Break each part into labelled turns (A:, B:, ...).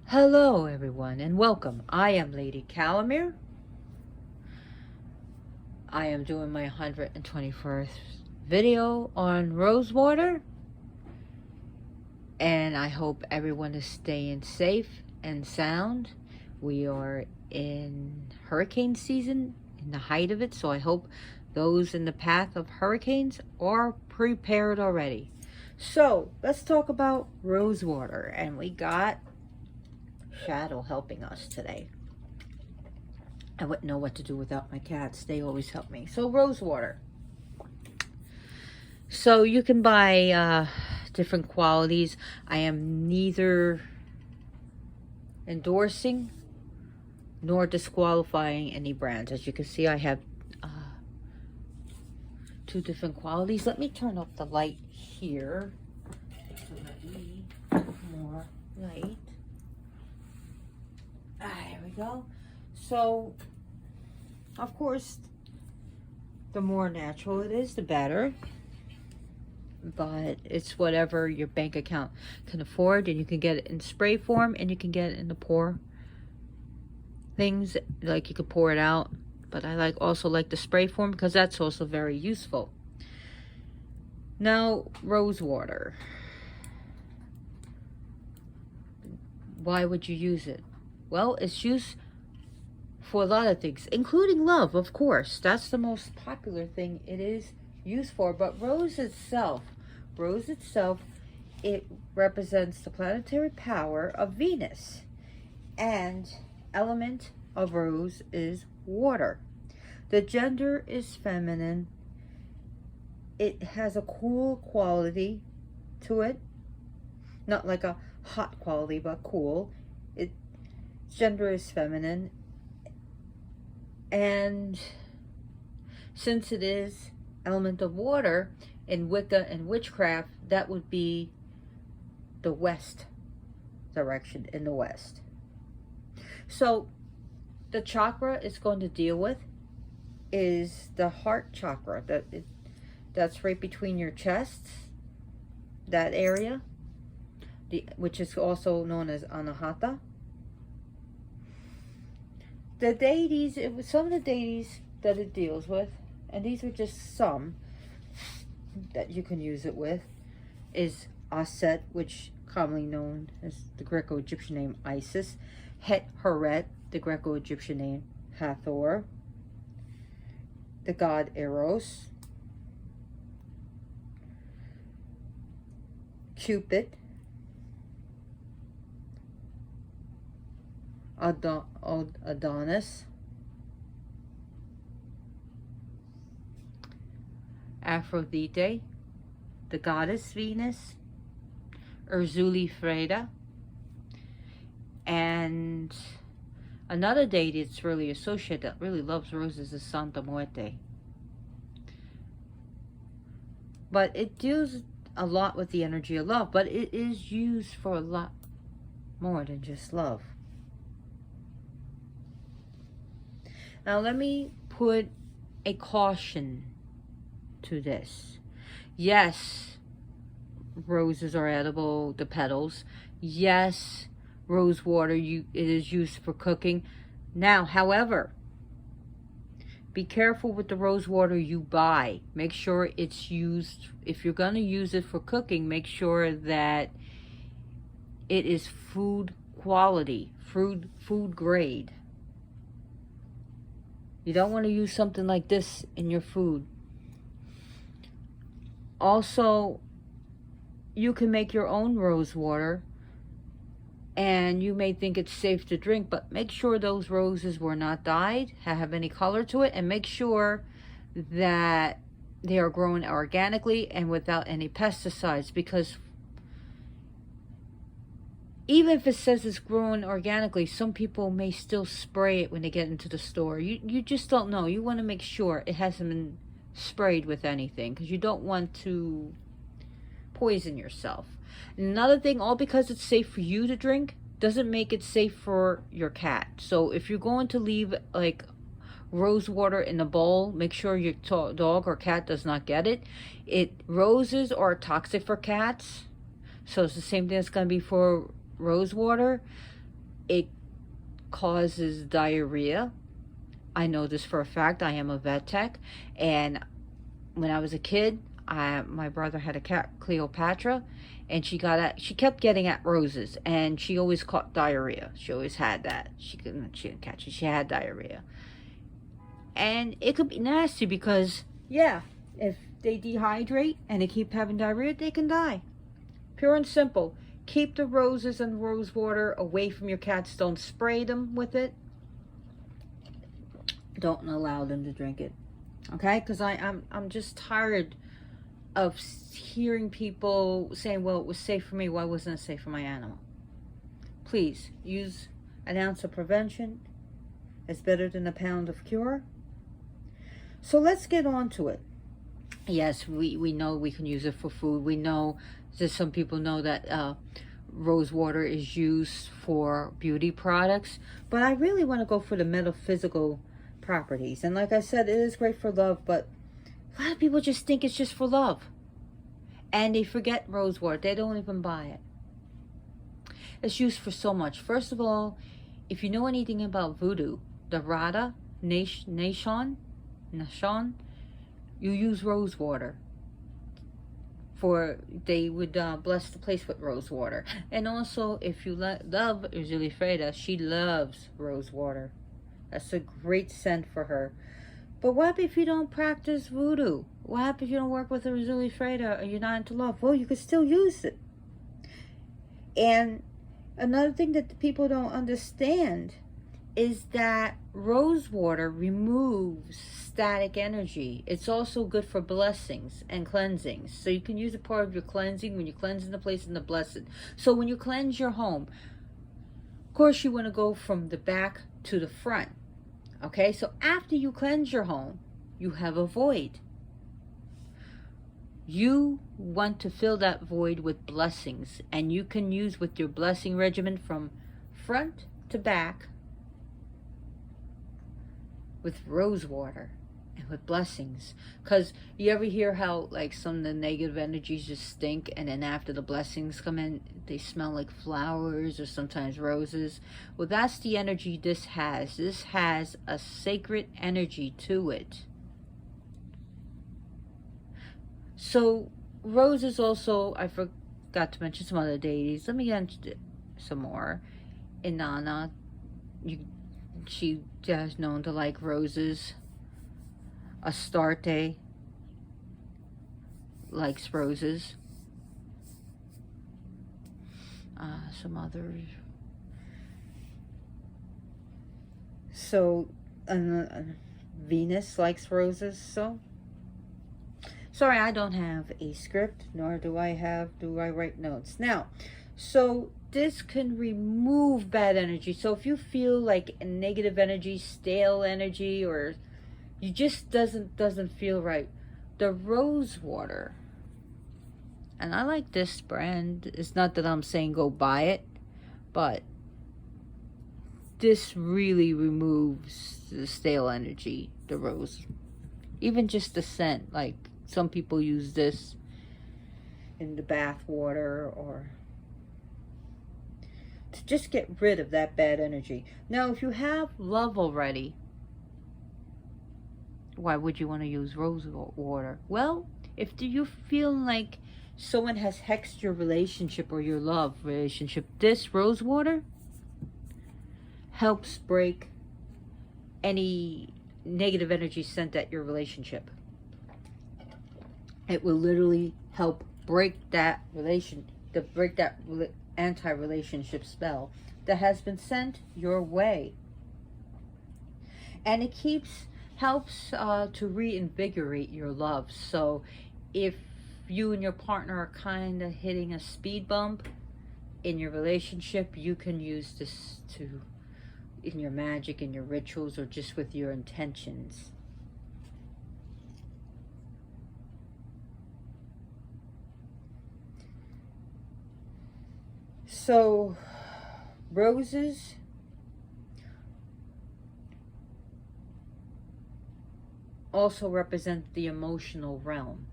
A: Hello everyone and welcome. I am Lady Calamere. I am doing my 121st video on rosewater, and I hope everyone is staying safe and sound. We are in hurricane season, in the height of it, so I hope those in the path of hurricanes are prepared already. So let's talk about rosewater, and we got Shadow helping us today. I wouldn't know what to do without my cats. They always help me. So rosewater. So you can buy different qualities. I am neither endorsing nor disqualifying any brands. As you can see, I have two different qualities. Let me turn up the light here so that we have more light. There we go. So, of course, the more natural it is, the better. But it's whatever your bank account can afford, and you can get it in spray form, and you can get it in the pour things, like you could pour it out. But I also like the spray form because that's also very useful. Now, rosewater. Why would you use it? Well, it's used for a lot of things, including love, of course. That's the most popular thing it is used for. But rose itself, it represents the planetary power of Venus. And element of rose is water. The gender is feminine. It has a cool quality to it. Not like a hot quality, but cool. Gender is feminine, and since it is element of water, in Wicca and witchcraft, that would be the west direction, in the west. So the chakra it's going to deal with is the heart chakra. That's right between your chests, that area, which is also known as Anahata. The deities, some of the deities that it deals with, and these are just some that you can use it with, is Aset, which commonly known as the Greco-Egyptian name Isis, Het Heret, the Greco-Egyptian name Hathor, the god Eros, Cupid, Adonis, Aphrodite, the goddess Venus, Urzuli Freda, and another deity that's really associated, that really loves roses, is Santa Muerte. But it deals a lot with the energy of love, but it is used for a lot more than just love. Now let me put a caution to this. Yes, roses are edible, the petals. Yes, rose water, it is used for cooking. Now, however, be careful with the rose water you buy. Make sure it's used, if you're going to use it for cooking, make sure that it is food quality, food grade. You don't want to use something like this in your food. Also, you can make your own rose water, and you may think it's safe to drink, but make sure those roses were not dyed, have any color to it, and make sure that they are grown organically and without any pesticides, because even if it says it's grown organically, some people may still spray it when they get into the store. You just don't know. You want to make sure it hasn't been sprayed with anything, because you don't want to poison yourself. Another thing, all because it's safe for you to drink doesn't make it safe for your cat. So if you're going to leave like rose water in a bowl, make sure your dog or cat does not get it. Roses are toxic for cats, so it's the same thing that's going to be for rose water. It causes diarrhea. I know this for a fact. I am a vet tech, and when I was a kid, my brother had a cat, Cleopatra, and she kept getting at roses, and she always caught diarrhea. She always had that. She didn't catch it. She had diarrhea, and it could be nasty because, yeah, if they dehydrate and they keep having diarrhea, they can die. Pure and simple. Keep the roses and rose water away from your cats. Don't spray them with it. Don't allow them to drink it. Okay? Because I'm just tired of hearing people saying, well, it was safe for me. Why wasn't it safe for my animal? Please, use an ounce of prevention. It's better than a pound of cure. So let's get on to it. Yes, we know we can use it for food. We know that some people know that rose water is used for beauty products. But I really want to go for the metaphysical properties. And like I said, it is great for love, but a lot of people just think it's just for love. And they forget rose water. They don't even buy it. It's used for so much. First of all, if you know anything about voodoo, the Radha Nation, you use rose water. They would bless the place with rose water. And also, if you love Uzuli Freda, she loves rose water. That's a great scent for her. But what if you don't practice voodoo? What happens if you don't work with a Uzuli Freda or you're not into love? Well, you could still use it. And another thing that the people don't understand is that rose water removes static energy. It's also good for blessings and cleansings. So you can use it part of your cleansing when you're cleansing the place in the blessed. So when you cleanse your home, of course you want to go from the back to the front. Okay, so after you cleanse your home, you have a void. You want to fill that void with blessings, and you can use with your blessing regimen from front to back with rose water and with blessings. Because you ever hear how like some of the negative energies just stink, and then after the blessings come in, they smell like flowers or sometimes roses? Well, that's the energy this has. This has a sacred energy to it. So roses also, I forgot to mention some other deities. Let me get into some more. Inanna, she is known to like roses. Astarte likes roses. Some others. So Venus likes roses. So sorry, I don't have a script, nor do I write notes. Now, so this can remove bad energy. So if you feel like negative energy, stale energy, or you just doesn't feel right, the rose water, and I like this brand. It's not that I'm saying go buy it, but this really removes the stale energy, the rose. Even just the scent, like some people use this in the bath water or to just get rid of that bad energy. Now, if you have love already, why would you want to use rose water? Well, if you feel like someone has hexed your relationship or your love relationship, this rose water helps break any negative energy sent at your relationship. It will literally help break that anti-relationship spell that has been sent your way. And it helps to reinvigorate your love. So if you and your partner are kind of hitting a speed bump in your relationship, you can use this in your magic, in your rituals, or just with your intentions. So roses also represent the emotional realm.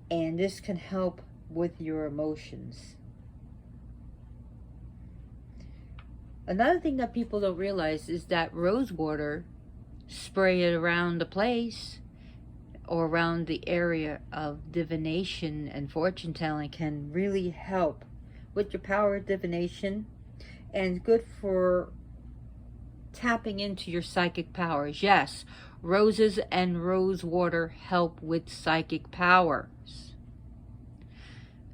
A: And this can help with your emotions. Another thing that people don't realize is that rose water, spray it around the place or around the area of divination and fortune telling, can really help with your power of divination, and good for tapping into your psychic powers. Yes, roses and rose water help with psychic powers.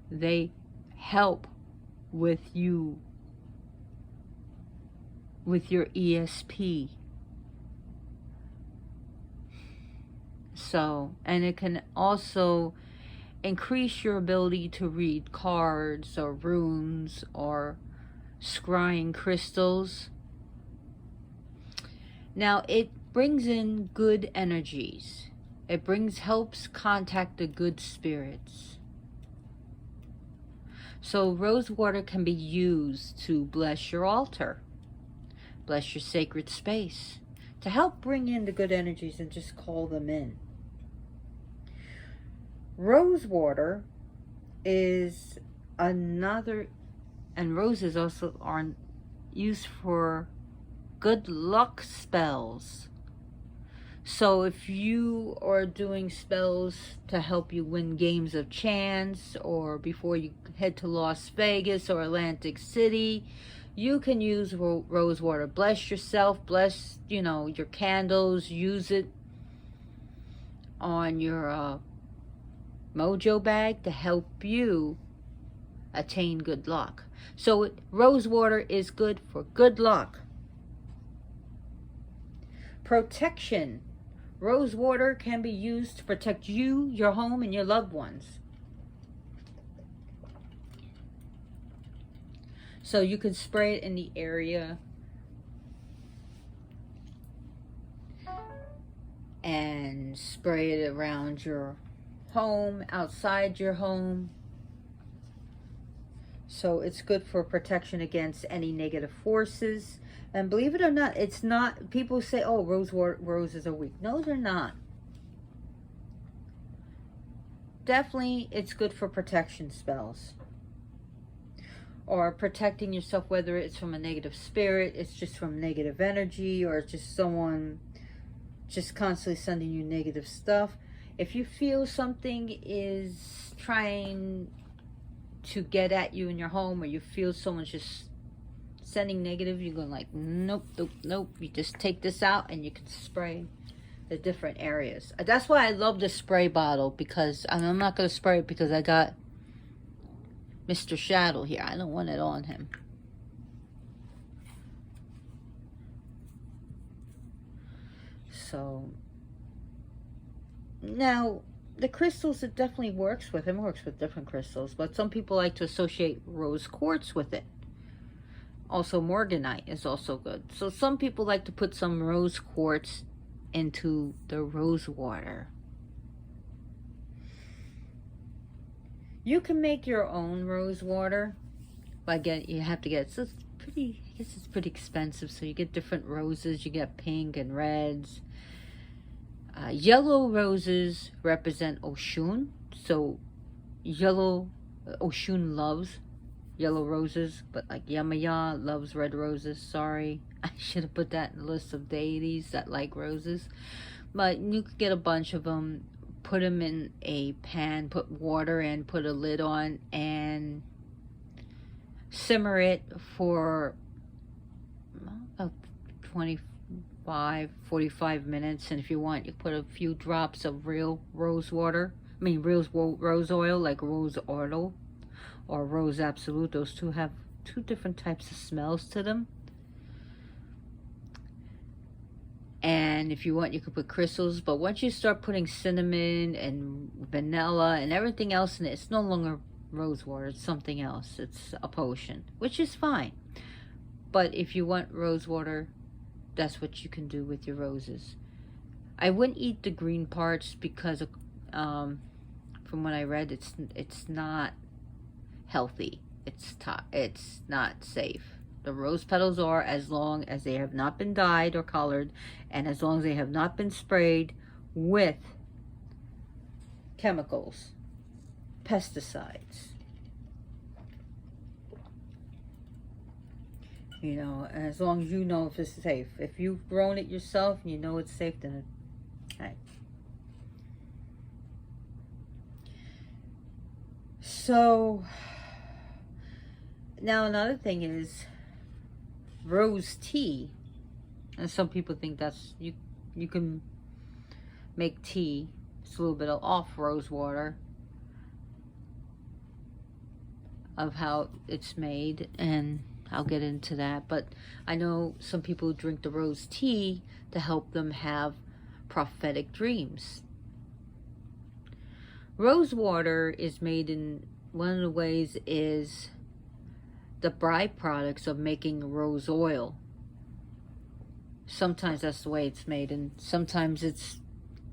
A: They help with you, with your ESP. So, and it can also increase your ability to read cards or runes or scrying crystals. Now, it brings in good energies. It helps contact the good spirits. So rose water can be used to bless your altar, bless your sacred space, to help bring in the good energies and just call them in. Rose water is another, and roses also are used for good luck spells. So if you are doing spells to help you win games of chance, or before you head to Las Vegas or Atlantic City, you can use rose water. Bless yourself, bless, your candles, use it on your mojo bag to help you attain good luck. So rose water is good for good luck. Protection. Rose water can be used to protect you, your home, and your loved ones. So you can spray it in the area and spray it around your home, outside your home. So it's good for protection against any negative forces. And believe it or not, it's not, people say, oh, roses are weak. No, they're not. Definitely, it's good for protection spells. Or protecting yourself, whether it's from a negative spirit, it's just from negative energy, or it's just someone just constantly sending you negative stuff. If you feel something is trying to get at you in your home, or you feel someone's just sending negative, you're going like, nope, nope, nope. You just take this out and you can spray the different areas. That's why I love the spray bottle, because I'm not going to spray it because I got Mr. Shadow here. I don't want it on him. So now the crystals, it definitely works with him. It works with different crystals, but some people like to associate rose quartz with it. Also, morganite is also good. So some people like to put some rose quartz into the rose water. You can make your own rose water, but you have to get, so it's pretty, I guess it's pretty expensive. So you get different roses. You get pink and reds. Yellow roses represent Oshun. So Oshun loves yellow roses, but like Yamaya loves red roses. Sorry, I should have put that in the list of deities that like roses. But you could get a bunch of them, put them in a pan, put water in, put a lid on, and simmer it for about 45 minutes. And if you want, you put a few drops of real rose water. Real rose oil, like rose oil or rose absolute. Those two have two different types of smells to them. And if you want, you could put crystals. But once you start putting cinnamon and vanilla and everything else in it, it's no longer rose water. It's something else. It's a potion, which is fine. But if you want rose water, that's what you can do with your roses. I wouldn't eat the green parts because, from what I read, it's not healthy. It's not safe. The rose petals are, as long as they have not been dyed or colored, and as long as they have not been sprayed with chemicals, pesticides. You know, and as long as you know if it's safe. If you've grown it yourself and you know it's safe, then okay. So now another thing is rose tea. And some people think that's you can make tea. It's a little bit of off rose water of how it's made, and I'll get into that. But I know some people drink the rose tea to help them have prophetic dreams. Rose water is made in, one of the ways is the byproducts of making rose oil. Sometimes that's the way it's made, and sometimes it's,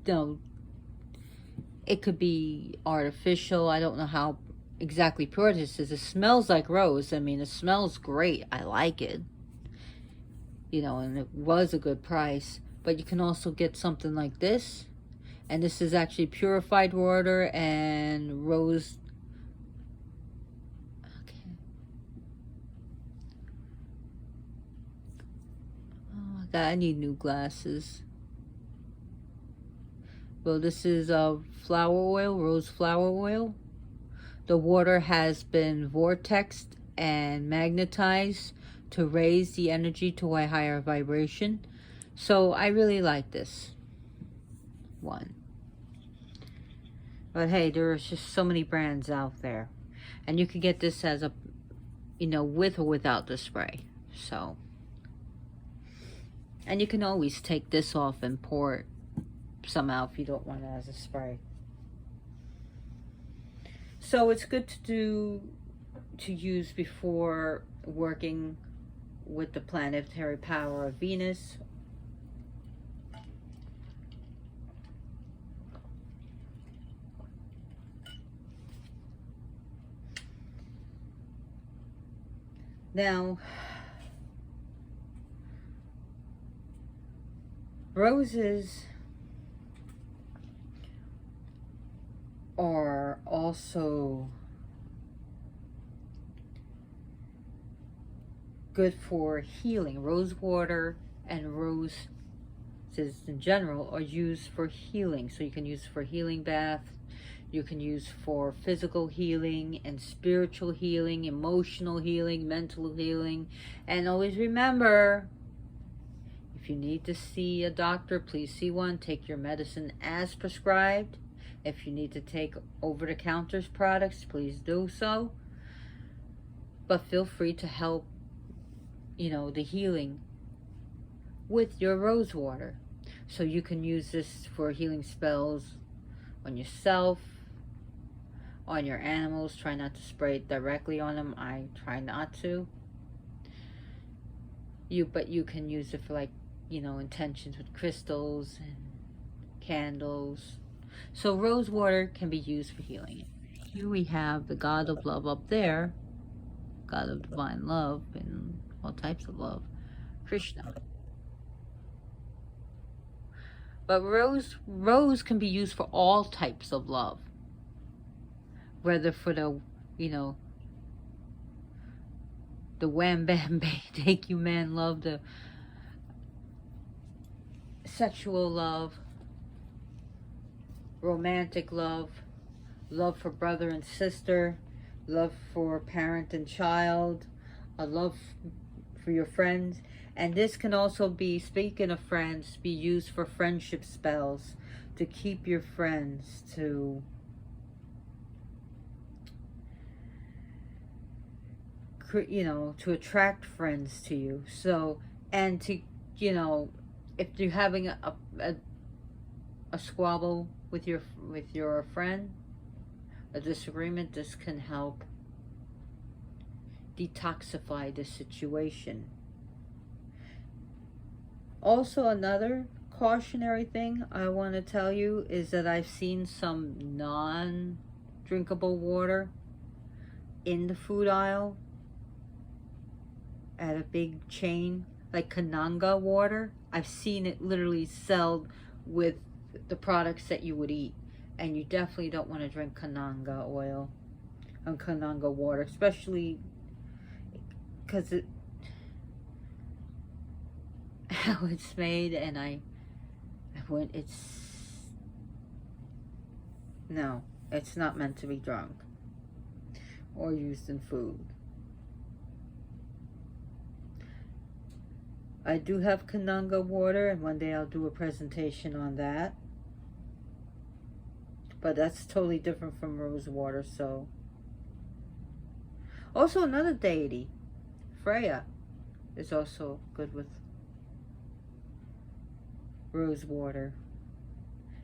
A: you know, it could be artificial. I don't know how exactly pure this is. It smells like rose. I mean, it smells great. I like it. You know, and it was a good price. But you can also get something like this. And this is actually purified water and rose. Okay. Oh, I need new glasses. Well, this is flower oil, rose flower oil. The water has been vortexed and magnetized to raise the energy to a higher vibration. So I really like this one. But hey, there's just so many brands out there. And you can get this as a, you know, with or without the spray. So, and you can always take this off and pour it somehow if you don't want it as a spray. So it's good to use before working with the planetary power of Venus. Now, roses are also good for healing. Rose water and roses in general are used for healing. So you can use for healing bath, you can use for physical healing and spiritual healing, emotional healing, mental healing. And always remember, if you need to see a doctor, please see one. Take your medicine as prescribed. If you need to take over-the-counter products, please do so. But feel free to help, you know, the healing with your rose water. So you can use this for healing spells on yourself, on your animals. Try not to spray it directly on them. I try not to. But you can use it for, like, you know, intentions with crystals and candles. So rose water can be used for healing. Here we have the God of love up there, God of divine love and all types of love, Krishna. But rose can be used for all types of love, whether for the, you know, the wham bam bang take you man love, the sexual love, romantic love, love for brother and sister, love for parent and child, a love for your friends. And this can also be, speaking of friends, be used for friendship spells to keep your friends, to you know, to attract friends to you. So, and to, you know, if you're having a squabble with your friend, a disagreement, this can help detoxify the situation. Also, another cautionary thing I want to tell you is that I've seen some non-drinkable water in the food aisle at a big chain, like Kananga water. I've seen it literally sold with the products that you would eat, and you definitely don't want to drink Kananga oil and Kananga water, especially because how it's made, and I went, no, it's not meant to be drunk or used in food. I do have Kananga water, and one day I'll do a presentation on that. But that's totally different from rose water, so. Also, another deity, Freya, is also good with rose water.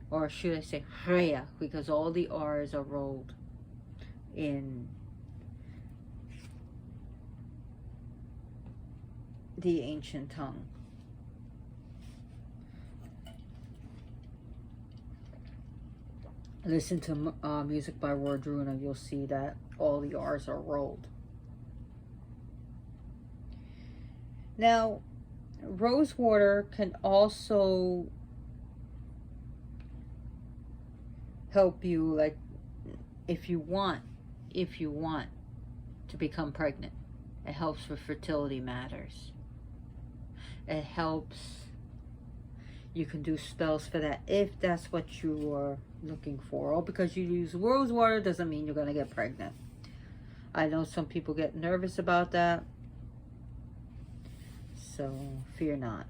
A: Or should I say Freya, because all the R's are rolled in the ancient tongue. Listen to music by Wardruna, you'll see that all the R's are rolled. Now, rose water can also help you, like, if you want to become pregnant. It helps with fertility matters. It helps, you can do spells for that if that's what you are looking for. Or because you use rose water doesn't mean you're going to get pregnant. I know some people get nervous about that, so fear not.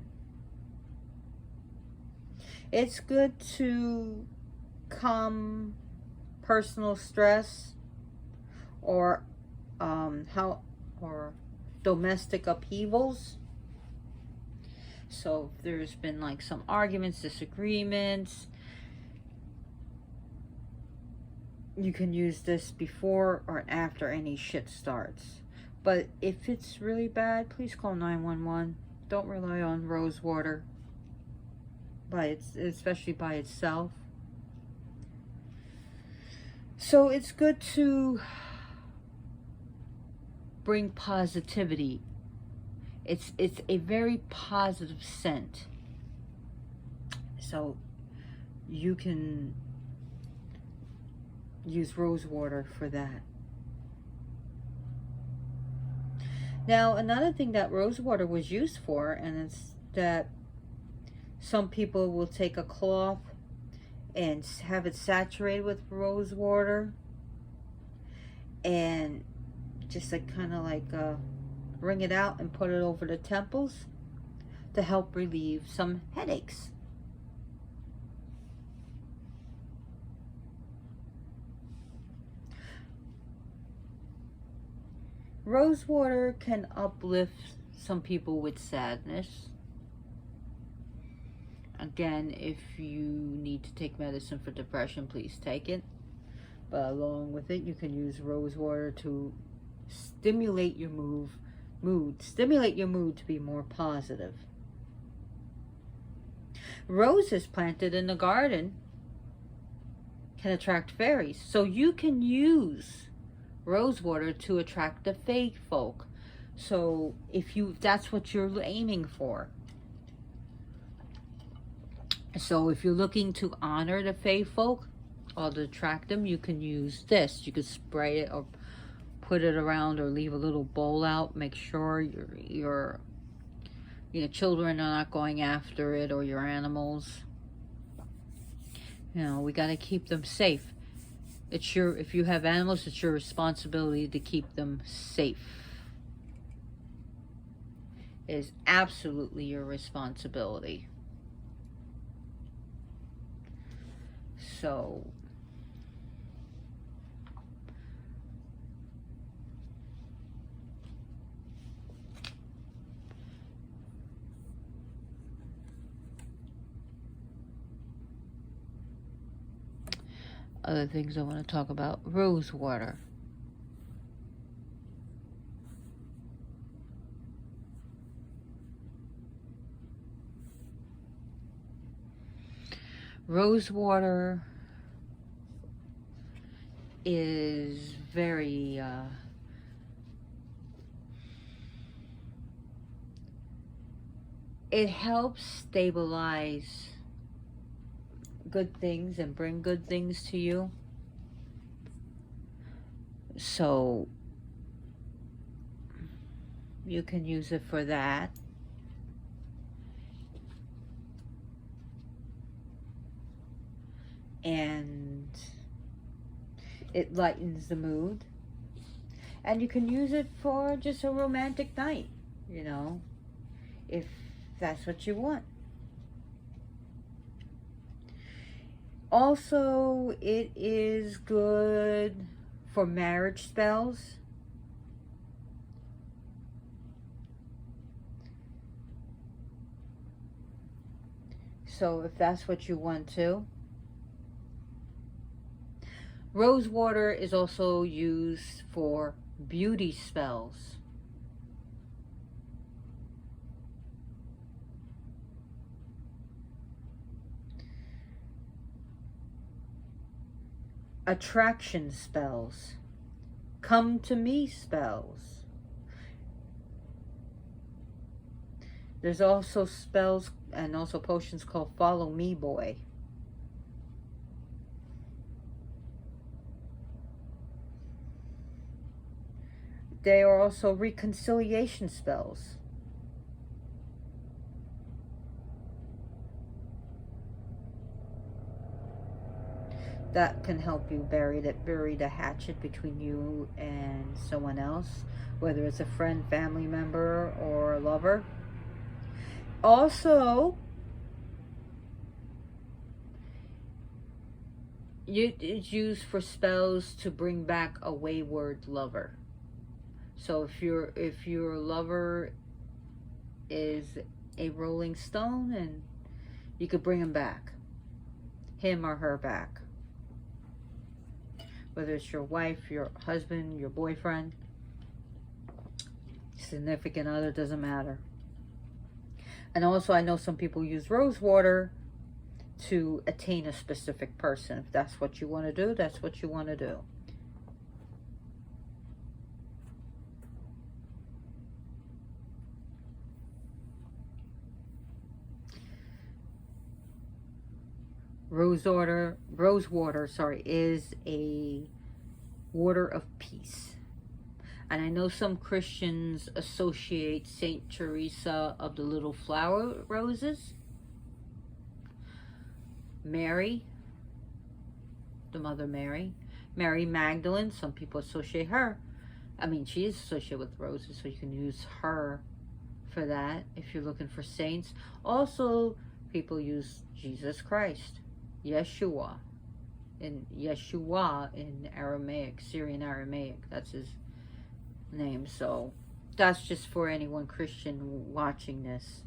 A: It's good to calm personal stress or domestic upheavals. So if there's been like some arguments, disagreements, you can use this before or after any shit starts. But if it's really bad, please call 911. Don't rely on rose water especially by itself. So it's good to bring positivity. It's a very positive scent. So you can use rose water for that. Now, another thing that rose water was used for, and it's that some people will take a cloth and have it saturated with rose water and just like kind of like wring it out and put it over the temples to help relieve some headaches. Rose water can uplift some people with sadness. Again, if you need to take medicine for depression, please take it. But along with it, you can use rose water to stimulate your stimulate your mood to be more positive. Roses planted in the garden can attract fairies. So you can use rose water to attract the fae folk. So if that's what you're aiming for. So if you're looking to honor the fae folk or to attract them, you can use this. You could spray it or put it around or leave a little bowl out. Make sure your children are not going after it or your animals. You know, we got to keep them safe. If you have animals, it's your responsibility to keep them safe. It is absolutely your responsibility. So, other things I want to talk about. Rose water. Rose water is very it helps stabilize good things and bring good things to you. So you can use it for that. and it lightens the mood. And you can use it for just a romantic night, you know, if that's what you want. Also, it is good for marriage spells. So if that's what you want to. Rose water is also used for beauty spells. Attraction spells. Come to me spells. There's also spells and also potions called Follow Me Boy. They are also reconciliation spells. That can help you bury the hatchet between you and someone else, whether it's a friend, family member, or a lover. Also, it's used for spells to bring back a wayward lover. So if your lover is a rolling stone, and you could bring him back, him or her back. Whether it's your wife, your husband, your boyfriend, significant other, doesn't matter. And also, I know some people use rose water to attain a specific person. If that's what you want to do, that's what you want to do. Rose water, is a water of peace. And I know some Christians associate Saint Teresa of the Little Flower Roses, Mary, the Mother Mary, Mary Magdalene. Some people associate her. I mean, she is associated with roses, so you can use her for that if you're looking for saints. Also, people use Jesus Christ, Yeshua in Aramaic, Syrian Aramaic. That's his name. So that's just for anyone Christian watching this.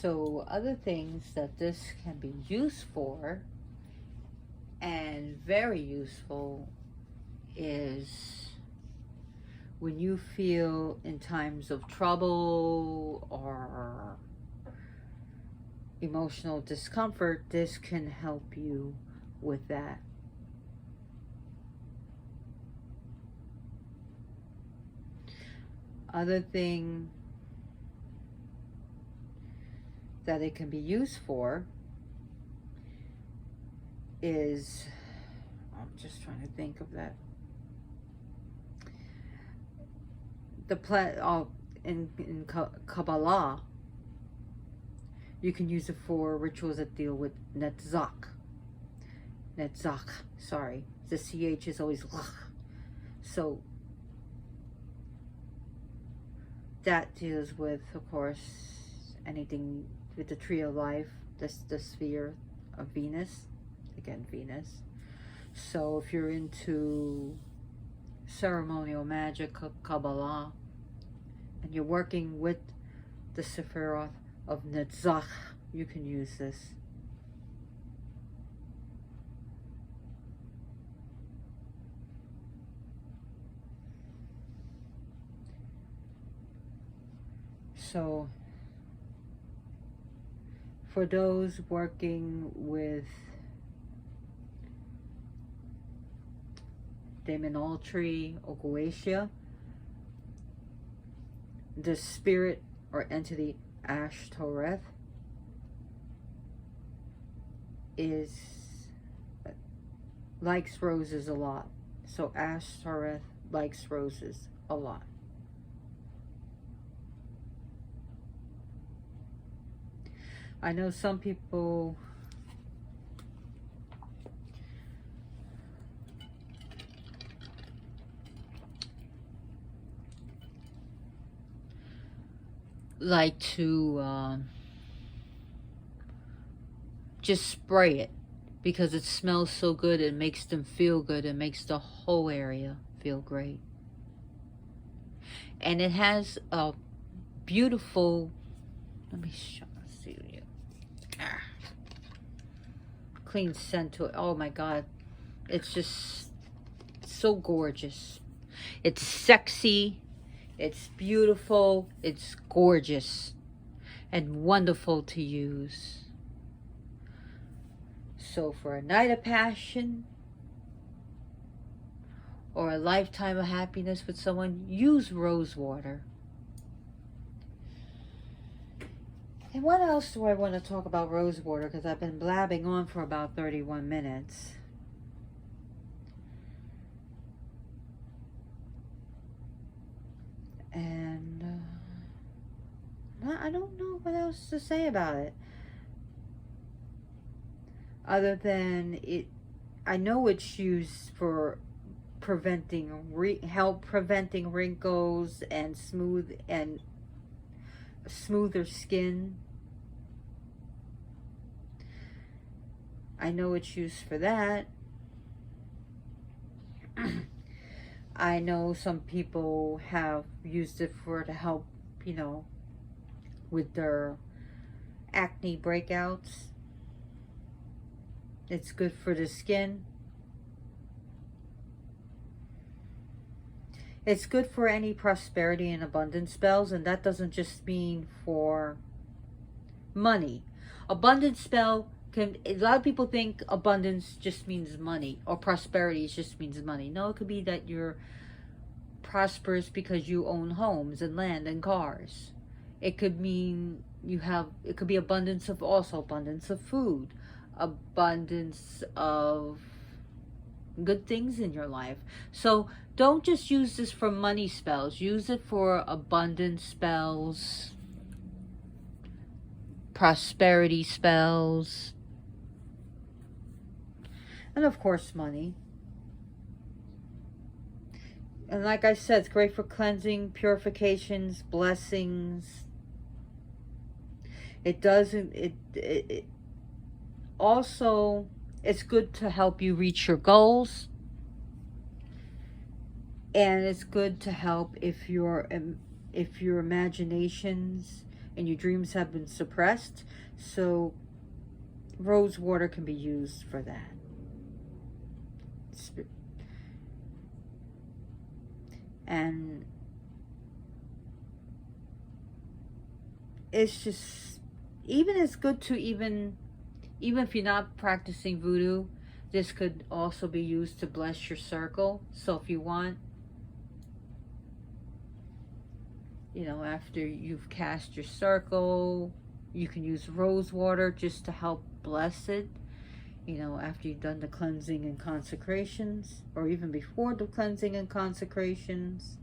A: So other things that this can be used for, and very useful, is when you feel in times of trouble or emotional discomfort, this can help you with that. Other thing that it can be used for is, I'm just trying to think of that. In Kabbalah, you can use it for rituals that deal with Netzach. Sorry. The CH is always lach. So that deals with, of course, anything with the tree of life, the sphere of Venus. Again, Venus. So if you're into ceremonial magic, Kabbalah, and you're working with the Sephiroth of Netzach, you can use this. So for those working with demonology or Goetia, the spirit or entity Ashtoreth is likes roses a lot. So Ashtoreth likes roses a lot. I know some people like to just spray it because it smells so good. It makes them feel good. It makes the whole area feel great. And it has a beautiful, let me see you. Clean scent to it. Oh my God. It's just so gorgeous. It's sexy. It's beautiful. It's gorgeous and wonderful to use. So for a night of passion or a lifetime of happiness with someone, use rose water. And what else do I want to talk about rose water? Because I've been blabbing on for about 31 minutes. And I don't know what else to say about it. Other than it, I know it's used for preventing wrinkles and smoother skin. I know it's used for that. I know some people have used it to help, you know, with their acne breakouts. It's good for the skin. It's good for any prosperity and abundance spells, and that doesn't just mean for money. Abundance spell can, a lot of people think abundance just means money, or prosperity just means money. No, it could be that you're prosperous because you own homes and land and cars. It could mean it could be abundance of food, abundance of good things in your life. So don't just use this for money spells. Use it for abundance spells, prosperity spells, and of course money. And like I said, it's great for cleansing, purifications, blessings. It doesn't, it also, it's good to help you reach your goals. And it's good to help if your imaginations and your dreams have been suppressed. So rose water can be used for that. And it's just, even it's good to even if you're not practicing voodoo, this could also be used to bless your circle. So if you want, you know, after you've cast your circle, you can use rose water just to help bless it. You know, after you've done the cleansing and consecrations, or even before the cleansing and consecrations.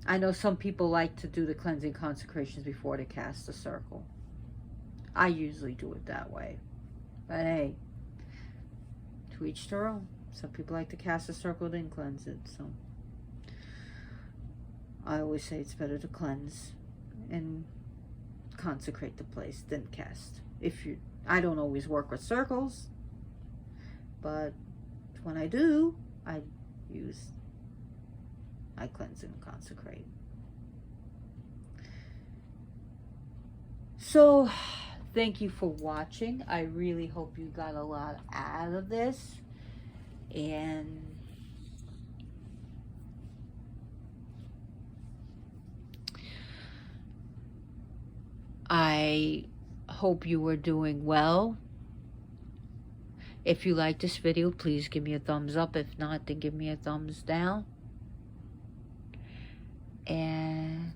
A: I know some people like to do the cleansing consecrations before they cast the circle. I usually do it that way. But hey, to each their own. Some people like to cast the circle, then cleanse it. So I always say it's better to cleanse and consecrate the place than cast. I don't always work with circles, but when I do, I cleanse and consecrate. So thank you for watching. I really hope you got a lot out of this, and I hope you are doing well. If you like this video, please give me a thumbs up. If not, then give me a thumbs down. And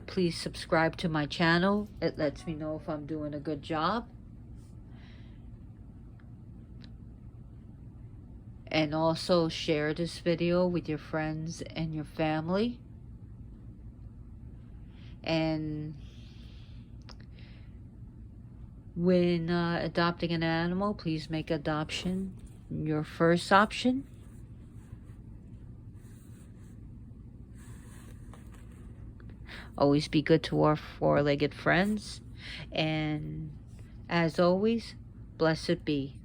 A: please subscribe to my channel. It lets me know if I'm doing a good job. And also share this video with your friends and your family. And when adopting an animal, please make adoption your first option. Always be good to our four-legged friends. And as always, blessed be.